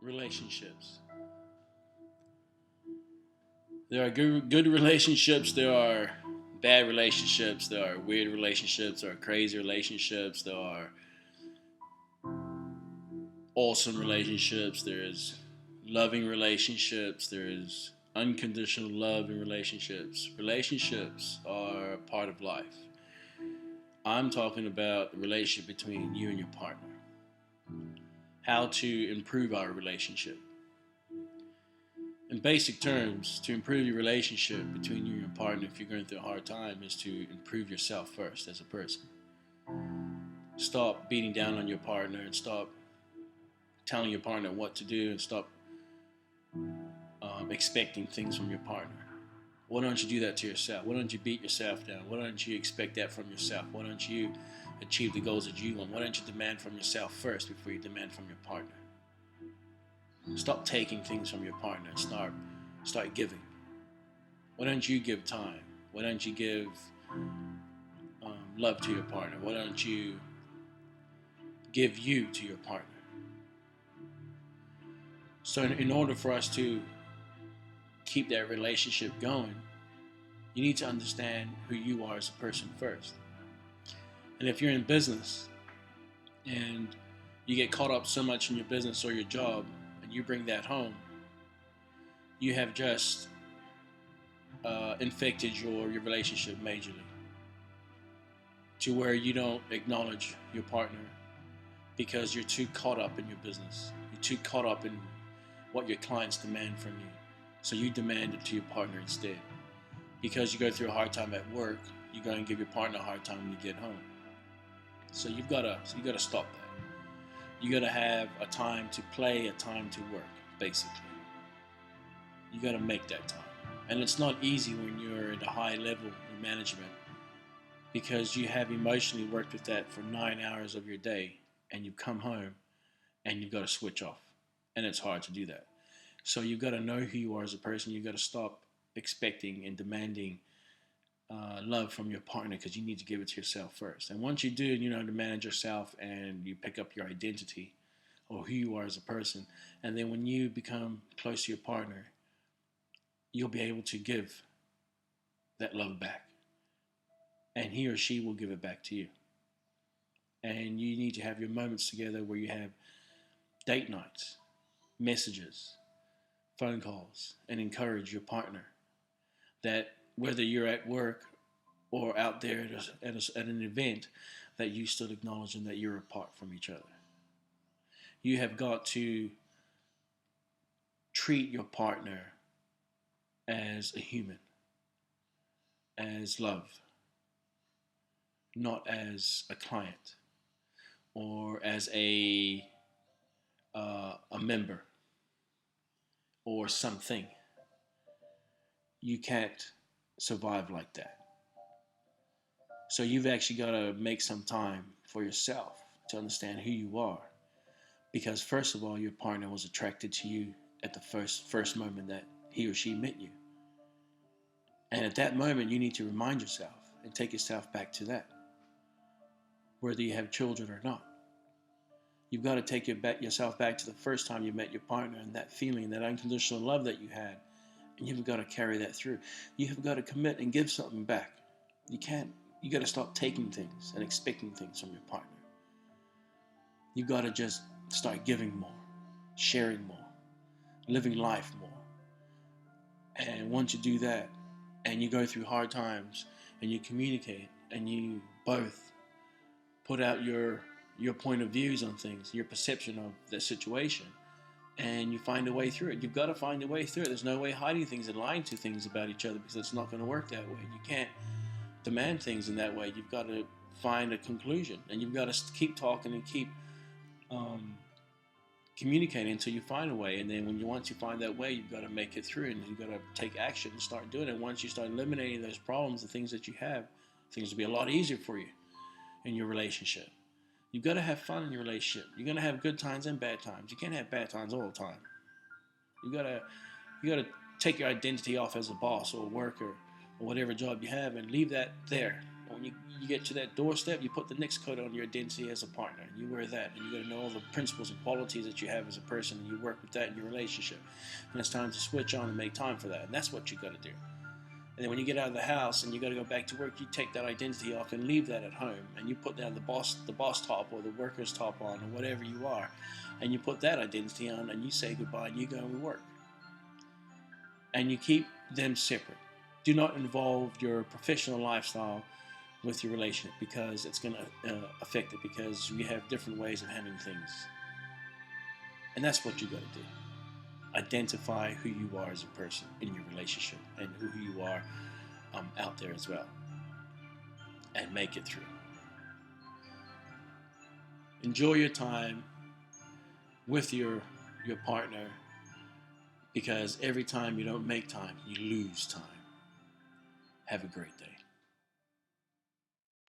Relationships. There are good relationships, there are bad relationships, there are weird relationships, there are crazy relationships, there are awesome relationships, there's loving relationships, there's unconditional love in relationships. Relationships are a part of life. I'm talking about the relationship between you and your partner. How to improve our relationship. In basic terms, to improve your relationship between you and your partner, if you're going through a hard time, is to improve yourself first as a person. Stop beating down on your partner and stop telling your partner what to do and stop expecting things from your partner. Why don't you do that to yourself? Why don't you beat yourself down? Why don't you expect that from yourself? Why don't you achieve the goals that you want? Why don't you demand from yourself first before you demand from your partner? Stop taking things from your partner and start giving. Why don't you give time? Why don't you give love to your partner? Why don't you give you to your partner? So in order for us to keep that relationship going, you need to understand who you are as a person first. And if you're in business and you get caught up so much in your business or your job and you bring that home, you have just infected your relationship majorly to where you don't acknowledge your partner because you're too caught up in your business. You're too caught up in what your clients demand from you. So you demand it to your partner instead. Because you go through a hard time at work, you're going to give your partner a hard time when you get home. So you gotta stop that. You gotta have a time to play, a time to work, basically. You gotta make that time. And it's not easy when you're at a high level in management because you have emotionally worked with that for 9 hours of your day and you come home and you've got to switch off. And it's hard to do that. So you've got to know who you are as a person. You've got to stop expecting and demanding love from your partner because you need to give it to yourself first. And once you do, you know how to manage yourself and you pick up your identity or who you are as a person. And then when you become close to your partner, you'll be able to give that love back. And he or she will give it back to you. And you need to have your moments together where you have date nights, messages, phone calls, and encourage your partner that whether you're at work or out there at an event, that you still acknowledge them that you're apart from each other. You have got to treat your partner as a human, as love, not as a client or as a member or something. You can't survive like that. So you've actually got to make some time for yourself to understand who you are. Because first of all, your partner was attracted to you at the first moment that he or she met you. And at that moment, you need to remind yourself and take yourself back to that, whether you have children or not. You've got to take yourself back to the first time you met your partner and that feeling, that unconditional love that you had. And you've got to carry that through. You have got to commit and give something back. You got to stop taking things and expecting things from your partner. You've got to just start giving more, sharing more, living life more. And once you do that, and you go through hard times, and you communicate, and you both put out your point of views on things, your perception of the situation, and you find a way through it. You've got to find a way through it. There's no way hiding things and lying to things about each other because it's not going to work that way. You can't demand things in that way. You've got to find a conclusion, and you've got to keep talking and keep communicating until you find a way. And then once you find that way, you've got to make it through, and you've got to take action and start doing it. Once you start eliminating those problems, the things that you have, things will be a lot easier for you in your relationship. You've got to have fun in your relationship. You're going to have good times and bad times. You can't have bad times all the time. You got to take your identity off as a boss or a worker or whatever job you have and leave that there When you get to that doorstep, you put the next coat on your identity as a partner. You wear that, and you got to know all the principles and qualities that you have as a person, and you work with that in your relationship. And it's time to switch on and make time for that. And that's what you got to do. And then when you get out of the house and you got to go back to work, you take that identity off and leave that at home, and you put down the boss top or the worker's top on or whatever you are, and you put that identity on, and you say goodbye and you go and work. And you keep them separate. Do not involve your professional lifestyle with your relationship, because it's going to affect it, because we have different ways of handling things. And that's what you got to do. Identify who you are as a person in your relationship, and who you are out there as well, and make it through. Enjoy your time with your partner, because every time you don't make time, you lose time. Have a great day.